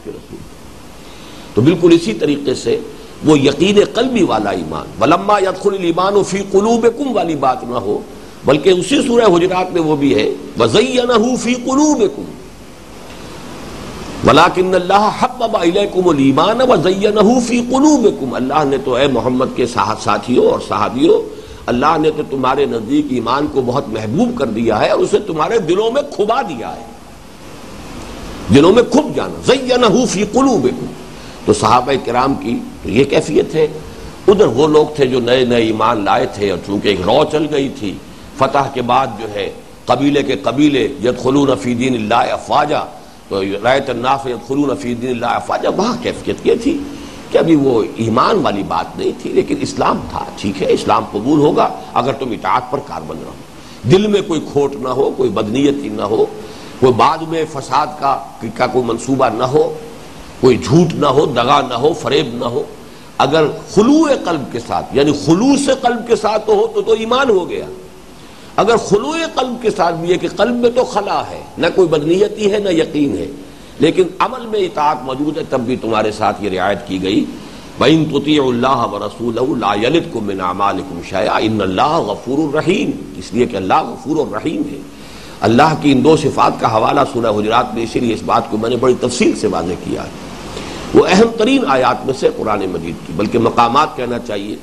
کے رسول. تو بالکل اسی طریقے سے وہ یقین قلبی والا ایمان، وَلَمَّا يَدْخُلِ الْإِيمَانُ فِي قُلُوبِكُمْ والی بات نہ ہو، بلکہ اسی سورہ حجرات میں وہ بھی ہے وَزَيَّنَهُ فِي قُلُوبِكُمْ وَلَكِنَّ اللَّهَ حَبَّبَ إِلَيْكُمُ الْإِيمَانَ وَزَيَّنَهُ فِي قُلُوبِكُمْ. اللہ نے تو اے محمد کے ساتھیوں اور صحابیوں، اللہ نے تو تمہارے نزدیک ایمان کو بہت محبوب کر دیا ہے اور اسے تمہارے دلوں میں کھبا دیا ہے، دلوں میں کھب جانا. زینہ فی قلوبکم. تو صحابہ کرام کی تو یہ کیفیت ہے. ادھر وہ لوگ تھے جو نئے نئے ایمان لائے تھے، اور چونکہ ایک رو چل گئی تھی فتح کے بعد جو ہے قبیلے کے قبیلے یدخلون فی دین اللہ افواجا، تو رایت الناس یدخلون فی دین اللہ افواجا، وہاں کیفیت یہ تھی کہ ابھی وہ ایمان والی بات نہیں تھی، لیکن اسلام تھا. ٹھیک ہے، اسلام قبول ہوگا اگر تم اطاعت پر کاربند رہو، دل میں کوئی کھوٹ نہ ہو، کوئی بدنیتی نہ ہو، کوئی بعد میں فساد کا کوئی منصوبہ نہ ہو، کوئی جھوٹ نہ ہو، دغا نہ ہو، فریب نہ ہو. اگر خلوع قلب کے ساتھ یعنی خلوص قلب کے ساتھ ہو تو ایمان ہو گیا. اگر خلوع قلب کے ساتھ بھی ہے کہ قلب میں تو خلا ہے، نہ کوئی بدنیتی ہے نہ یقین ہے، لیکن عمل میں اطاعت موجود ہے، تب بھی تمہارے ساتھ یہ رعایت کی گئی وَإِن تُطِيعُوا اللَّهَ وَرَسُولَهُ لَا يَلِدْكُم مِّنْ أَعْمَالِكُمْ شَيْئًا إِنَّ اللَّهَ غَفُورٌ رَحِيمٌ. اس لیے کہ اللہ غفور الرحیم ہے. اللہ کی ان دو صفات کا حوالہ سورہ حجرات میں، اسی لیے اس بات کو میں نے بڑی تفصیل سے واضح کیا ہے. وہ اہم ترین آیات میں سے قرآن مجید کی، بلکہ مقامات کہنا چاہیے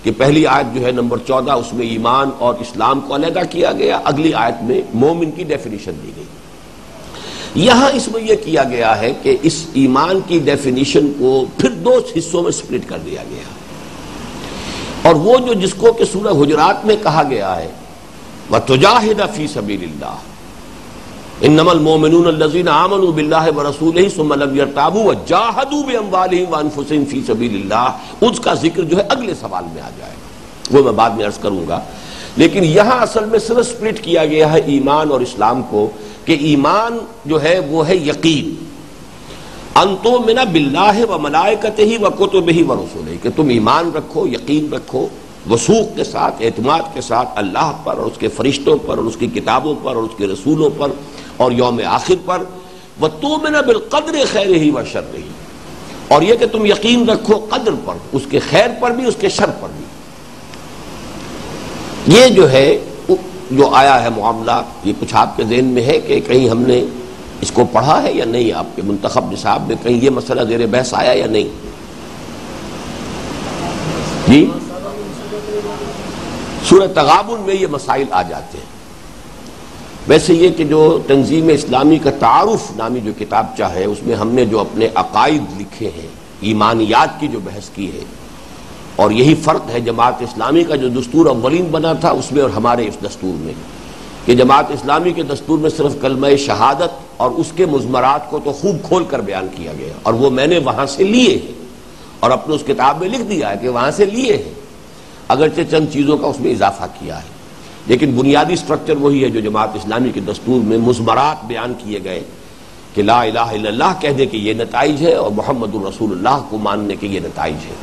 کہ پہلی آیت جو ہے نمبر 14 اس میں ایمان اور اسلام کو علیحدہ کیا گیا، اگلی آیت میں مومن کی ڈیفینیشن دی گئی. یہاں اس میں یہ کیا گیا ہے کہ اس ایمان کی ڈیفینیشن کو پھر دو حصوں میں سپلٹ کر دیا گیا، اور وہ جو جس کو کہ سورہ حجرات میں کہا گیا ہے وَتُجَاهِدَ فِي سَبِيلِ اللَّهِ انما المؤمنون الذين آمنوا بالله ورسوله ثم لم يرتابوا وجاهدوا باموالهم وانفسهم في سبيل الله، اس کا ذکر جو ہے اگلے سوال میں آ جائے گا، وہ میں بعد میں عرض کروں گا. لیکن یہاں اصل میں صرف سپلٹ کیا گیا ہے ایمان اور اسلام کو، کہ ایمان جو ہے وہ ہے یقین، ان تؤمن بالله وملائکته وکتبه ورسله، کہ تم ایمان رکھو، یقین رکھو وثوق کے ساتھ، اعتماد کے ساتھ اللہ پر اور اس کے فرشتوں پر اور اس کی کتابوں پر اور اس کے رسولوں پر اور یوم آخر پر. وَتُؤْمِنَ بِالْقَدْرِ خَيْرِهِ وَشَرِّهِ، اور یہ کہ تم یقین رکھو قدر پر، اس کے خیر پر بھی اس کے شر پر بھی. یہ جو ہے جو آیا ہے معاملہ، یہ کچھ آپ کے ذہن میں ہے کہ کہیں ہم نے اس کو پڑھا ہے یا نہیں؟ آپ کے منتخب نصاب میں کہیں یہ مسئلہ زیر بحث آیا یا نہیں؟ جی، سورہ تغابن میں یہ مسائل آ جاتے ہیں. ویسے یہ کہ جو تنظیم اسلامی کا تعارف نامی جو کتابچہ ہے، اس میں ہم نے جو اپنے عقائد لکھے ہیں، ایمانیات کی جو بحث کی ہے، اور یہی فرق ہے جماعت اسلامی کا جو دستور اولین بنا تھا اس میں اور ہمارے اس دستور میں، کہ جماعت اسلامی کے دستور میں صرف کلمہ شہادت اور اس کے مضمرات کو تو خوب کھول کر بیان کیا گیا، اور وہ میں نے وہاں سے لیے ہیں اور اپنے اس کتاب میں لکھ دیا ہے کہ وہاں سے لیے ہیں، اگرچہ چند چیزوں کا اس میں اضافہ کیا ہے، لیکن بنیادی سٹرکچر وہی ہے جو جماعت اسلامی کے دستور میں مضمرات بیان کیے گئے کہ لا الہ الا اللہ کہہ دے کہ یہ نتائج ہے، اور محمد الرسول اللہ کو ماننے کے یہ نتائج ہے.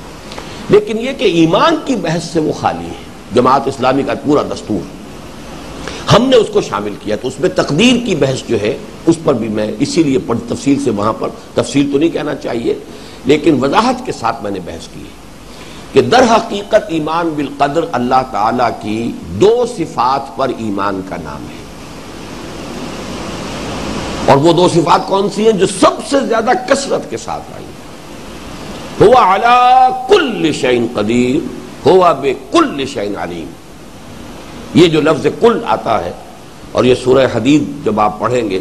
لیکن یہ کہ ایمان کی بحث سے وہ خالی ہے جماعت اسلامی کا پورا دستور. ہم نے اس کو شامل کیا، تو اس میں تقدیر کی بحث جو ہے اس پر بھی میں اسی لیے تفصیل سے وہاں پر تفصیل تو نہیں کہنا چاہیے، لیکن وضاحت کے ساتھ میں نے بحث کی کہ در حقیقت ایمان بالقدر اللہ تعالی کی دو صفات پر ایمان کا نام ہے، اور وہ دو صفات کون سی ہیں جو سب سے زیادہ کثرت کے ساتھ آئی؟ هو على كل شيء قدیر هو بكل شيء علیم. یہ جو لفظ کل آتا ہے، اور یہ سورہ حدید جب آپ پڑھیں گے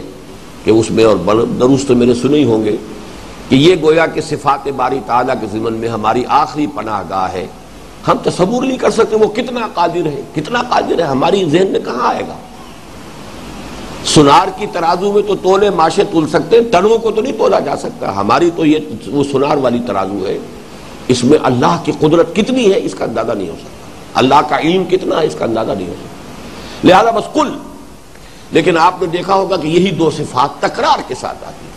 کہ اس میں، اور دروس تو میرے سنے ہی ہوں گے کہ یہ گویا کہ صفات باری تعالیٰ کے ضمن میں ہماری آخری پناہ گاہ ہے. ہم تصور نہیں کر سکتے وہ کتنا قادر ہے، کتنا قادر ہے، ہماری ذہن میں کہاں آئے گا. سنار کی ترازو میں تو تولے ماشے تول سکتے ہیں، ٹنوں کو تو نہیں تولا جا سکتا. ہماری تو یہ وہ سنار والی ترازو ہے، اس میں اللہ کی قدرت کتنی ہے اس کا اندازہ نہیں ہو سکتا، اللہ کا علم کتنا ہے اس کا اندازہ نہیں ہو سکتا. لہذا بس کل. لیکن آپ نے دیکھا ہوگا کہ یہی دو صفات تکرار کے ساتھ آتی ہیں،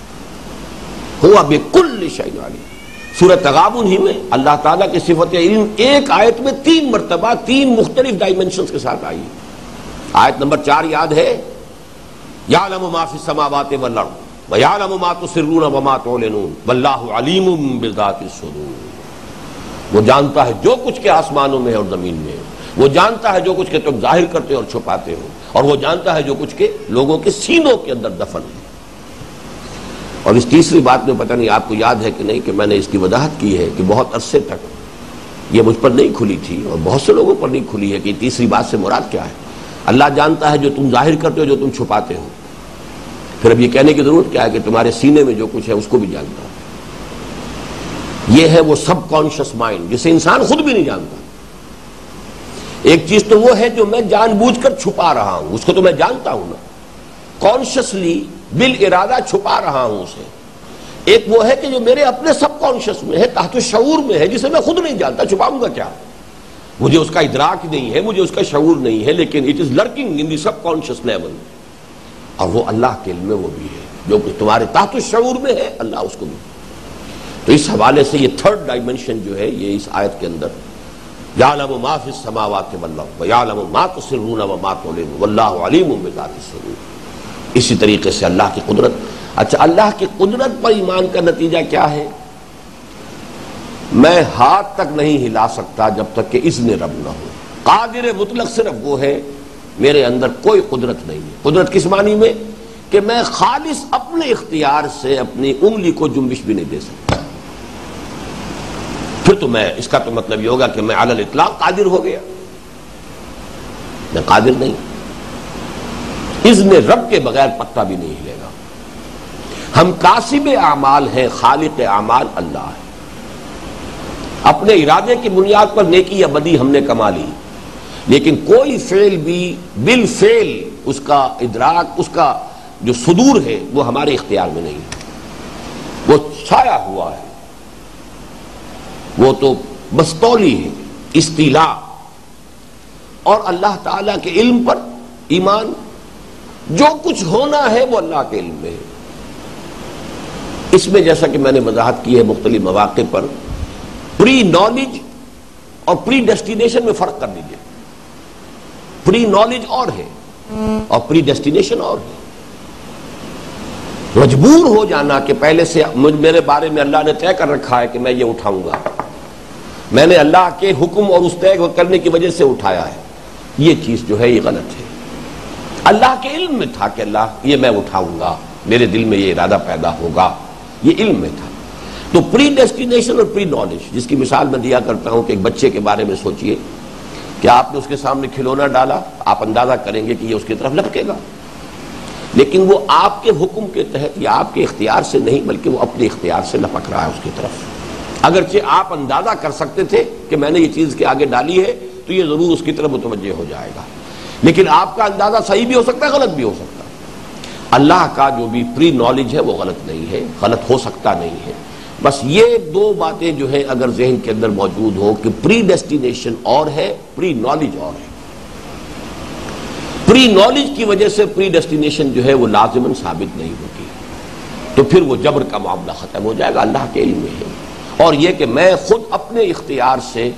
ہوا بکل شیء علیم. سورہ تغابن ہی میں اللہ تعالیٰ کی صفت علم ایک آیت میں 3 مرتبہ 3 مختلف ڈائمنشنز کے ساتھ آئی ہے. آیت نمبر 4 یاد ہے، یعلم ما فی السماوات والارض وَيَعْلَمُ مَا تُسِرُّونَ وَمَا تُعْلِنُونَ وَاللَّهُ عَلِيمٌ بِذَاتِ الصُّدُورِ، وہ جانتا ہے جو کچھ کے آسمانوں میں ہے اور زمین میں ہے، وہ جانتا ہے جو کچھ کے تم ظاہر کرتے اور چھپاتے ہو، اور وہ جانتا ہے جو کچھ کے لوگوں کے سینوں کے اندر دفن ہے۔ اور اس تیسری بات میں پتہ نہیں آپ کو یاد ہے کہ نہیں کہ میں نے اس کی وضاحت کی ہے کہ بہت عرصے تک یہ مجھ پر نہیں کھلی تھی اور بہت سے لوگوں پر نہیں کھلی ہے کہ تیسری بات سے مراد کیا ہے۔ اللہ جانتا ہے جو تم ظاہر کرتے ہو، جو تم چھپاتے ہو، پھر اب یہ کہنے کی ضرورت کیا ہے کہ تمہارے سینے میں جو کچھ ہے اس کو بھی جانتا ہے۔ یہ ہے وہ سب کانشس مائنڈ جسے انسان خود بھی نہیں جانتا۔ ایک چیز تو وہ ہے جو میں جان بوجھ کر چھپا رہا ہوں، اس کو تو میں جانتا ہوں نا، کانشسلی بالارادہ چھپا رہا ہوں اسے۔ ایک وہ ہے کہ جو میرے اپنے سب کانشس میں ہے، تحت شعور میں ہے، جسے میں خود نہیں جانتا، چھپاؤں گا کیا؟ مجھے اس کا ادراک نہیں ہے، مجھے اس کا شعور نہیں ہے، لیکن it is lurking in the sub conscious level, اور وہ اللہ کے علم میں وہ بھی ہے، جو کچھ تمہارے تحت شعور میں ہے اللہ اس کو بھی۔ تو اس حوالے سے یہ تھرڈ ڈائمنشن جو ہے یہ اس آیت کے اندر یعلم ما فی السماوات والارض ویعلم ما تسرون وما تعلنون واللہ علیم بذات الصدور۔ اسی طریقے سے اللہ کی قدرت۔ اچھا، اللہ کی قدرت پر ایمان کا نتیجہ کیا ہے؟ میں ہاتھ تک نہیں ہلا سکتا جب تک کہ اذن رب نہ ہو۔ قادر مطلق صرف وہ ہے، میرے اندر کوئی قدرت نہیں ہے۔ قدرت کس معنی میں؟ کہ میں خالص اپنے اختیار سے اپنی انگلی کو جنبش بھی نہیں دے سکتا۔ پھر تو میں اس کا تو مطلب یہ ہوگا کہ میں علی الاطلاق قادر ہو گیا، میں قادر نہیں۔ اذن رب کے بغیر پتا بھی نہیں ہلے گا۔ ہم کاسب اعمال ہیں، خالق اعمال اللہ ہے۔ اپنے ارادے کی بنیاد پر نیکی یا بدی ہم نے کما لی، لیکن کوئی فعل بھی بالفعل اس کا ادراک، اس کا جو صدور ہے وہ ہمارے اختیار میں نہیں ہے، وہ چھایا ہوا ہے، وہ تو بستولی ہے، استیلاء۔ اور اللہ تعالیٰ کے علم پر ایمان، جو کچھ ہونا ہے وہ اللہ کے علم میں ہے۔ اس میں جیسا کہ میں نے وضاحت کی ہے مختلف مواقع پر، پری نالج اور پری ڈیسٹینیشن میں فرق کر لیجیے۔ پری نالج اور ہے اور پری ڈیسٹینیشن اور ہے۔ مجبور ہو جانا کہ پہلے سے میرے بارے میں اللہ نے طے کر رکھا ہے کہ میں یہ اٹھاؤں گا، میں نے اللہ کے حکم اور اس طے کرنے کی وجہ سے اٹھایا ہے، یہ چیز جو ہے یہ غلط ہے۔ اللہ کے علم میں تھا کہ اللہ یہ میں اٹھاؤں گا، میرے دل میں یہ ارادہ پیدا ہوگا، یہ علم میں تھا۔ تو پری ڈیسٹینیشن اور پری نالج، جس کی مثال میں دیا کرتا ہوں کہ ایک بچے کے بارے میں سوچئے کہ آپ نے اس کے سامنے کھلونا ڈالا، آپ اندازہ کریں گے کہ یہ اس کی طرف لپکے گا، لیکن وہ آپ کے حکم کے تحت یا آپ کے اختیار سے نہیں بلکہ وہ اپنے اختیار سے لپک رہا ہے اس کی طرف۔ اگرچہ آپ اندازہ کر سکتے تھے کہ میں نے یہ چیز کے آگے ڈالی ہے تو یہ ضرور اس کی طرف متوجہ ہو جائے گا، لیکن آپ کا اندازہ صحیح بھی ہو سکتا ہے، غلط بھی ہو سکتا ہے۔ اللہ کا جو بھی پری نالج ہے وہ غلط نہیں ہے، غلط ہو سکتا نہیں ہے۔ بس یہ دو باتیں جو ہے اگر ذہن کے اندر موجود ہو کہ پری ڈیسٹینیشن اور ہے، پری نالج اور ہے۔ پری نالج کی وجہ سے پری ڈیسٹینیشن جو ہے وہ لازماً ثابت نہیں ہوتی، تو پھر وہ جبر کا معاملہ ختم ہو جائے گا، اللہ کے علم میں ہے۔ اور یہ کہ میں خود اپنے اختیار سے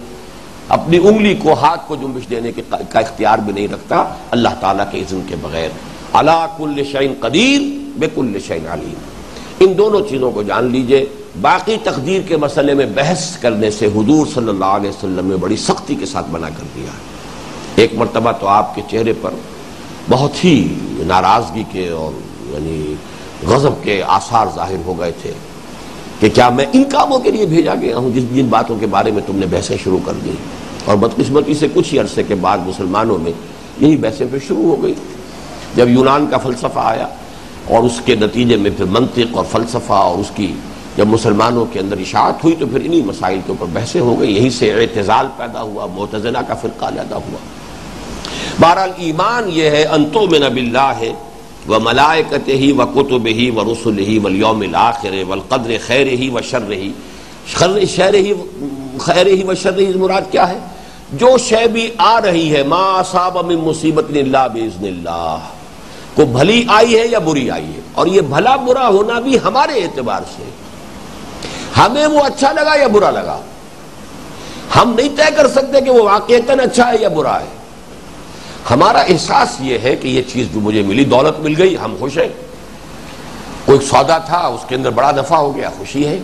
اپنی انگلی کو، ہاتھ کو جنبش دینے کا اختیار بھی نہیں رکھتا اللہ تعالیٰ کے اذن کے بغیر۔ علی کل شیء قدیر بکل شیء علیم۔ ان دونوں چیزوں کو جان لیجئے۔ باقی تقدیر کے مسئلے میں بحث کرنے سے حضور صلی اللہ علیہ وسلم نے بڑی سختی کے ساتھ منع کر دیا ہے۔ ایک مرتبہ تو آپ کے چہرے پر بہت ہی ناراضگی کے اور یعنی غضب کے آثار ظاہر ہو گئے تھے کہ کیا میں ان کاموں کے لیے بھیجا گیا ہوں جن باتوں کے بارے میں تم نے بحثیں شروع کر دی۔ اور بدقسمتی سے کچھ ہی عرصے کے بعد مسلمانوں میں یہی بحثیں پھر شروع ہو گئی۔ جب یونان کا فلسفہ آیا اور اس کے نتیجے میں پھر منطق اور فلسفہ اور اس کی جب مسلمانوں کے اندر اشاعت ہوئی تو پھر انہی مسائل کے اوپر بحثیں ہو گئی، یہیں سے اعتزال پیدا ہوا، معتزلہ کا فرقہ پیدا ہوا۔ بہرحال ایمان یہ ہے ان تؤمن باللہ وملائکتہ وکتبہ ورسلہ والیوم الآخر والقدر خیرہ وشرہ۔ خیرہ وشرہ مراد کیا ہے؟ جو شے بھی آ رہی ہے، ما اصاب من مصیبت الا باذن اللہ، کو بھلی آئی ہے یا بری آئی ہے، اور یہ بھلا برا ہونا بھی ہمارے اعتبار سے، ہمیں وہ اچھا لگا یا برا لگا، ہم نہیں طے کر سکتے کہ وہ واقعتاً اچھا ہے یا برا ہے۔ ہمارا احساس یہ ہے کہ یہ چیز جو مجھے ملی، دولت مل گئی، ہم خوش ہیں۔ کوئی سودا تھا، اس کے اندر بڑا نفع ہو گیا، خوشی ہے۔